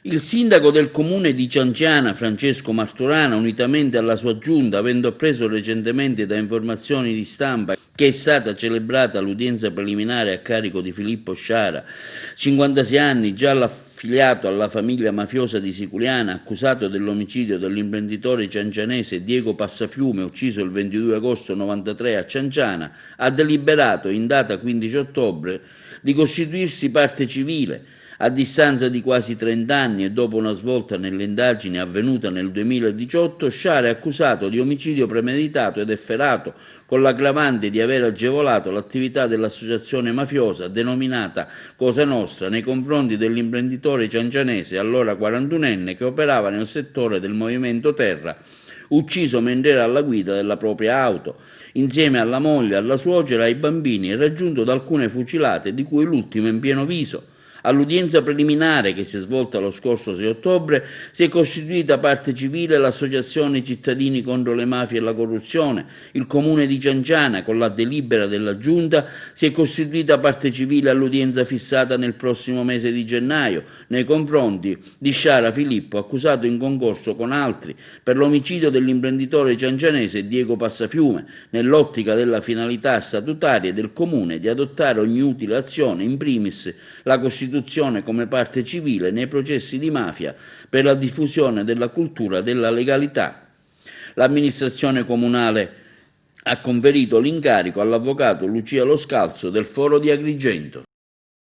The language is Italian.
Il sindaco del comune di Cianciana, Francesco Martorana, unitamente alla sua giunta, avendo appreso recentemente da informazioni di stampa che è stata celebrata l'udienza preliminare a carico di Filippo Sciara, 56 anni, già affiliato alla famiglia mafiosa di Siculiana, accusato dell'omicidio dell'imprenditore ciancianese Diego Passafiume, ucciso il 22 agosto 93 a Cianciana, ha deliberato in data 15 ottobre di costituirsi parte civile. A distanza di quasi 30 anni e dopo una svolta nelle indagini avvenuta nel 2018, Sciara è accusato di omicidio premeditato ed efferato, con l'aggravante di aver agevolato l'attività dell'associazione mafiosa denominata Cosa Nostra nei confronti dell'imprenditore ciancianese, allora 41enne, che operava nel settore del movimento terra, ucciso mentre era alla guida della propria auto, insieme alla moglie, alla suocera e ai bambini, e raggiunto da alcune fucilate, di cui l'ultima in pieno viso. All'udienza preliminare, che si è svolta lo scorso 6 ottobre, si è costituita parte civile l'Associazione Cittadini contro le mafie e la corruzione. Il comune di Cianciana, con la delibera della Giunta, si è costituita parte civile all'udienza fissata nel prossimo mese di gennaio nei confronti di Sciara Filippo, accusato in concorso con altri per l'omicidio dell'imprenditore ciancianese Diego Passafiume, nell'ottica della finalità statutaria del comune di adottare ogni utile azione, in primis la costituzione come parte civile nei processi di mafia per la diffusione della cultura della legalità. L'amministrazione comunale ha conferito l'incarico all'avvocato Lucia Lo Scalzo del Foro di Agrigento.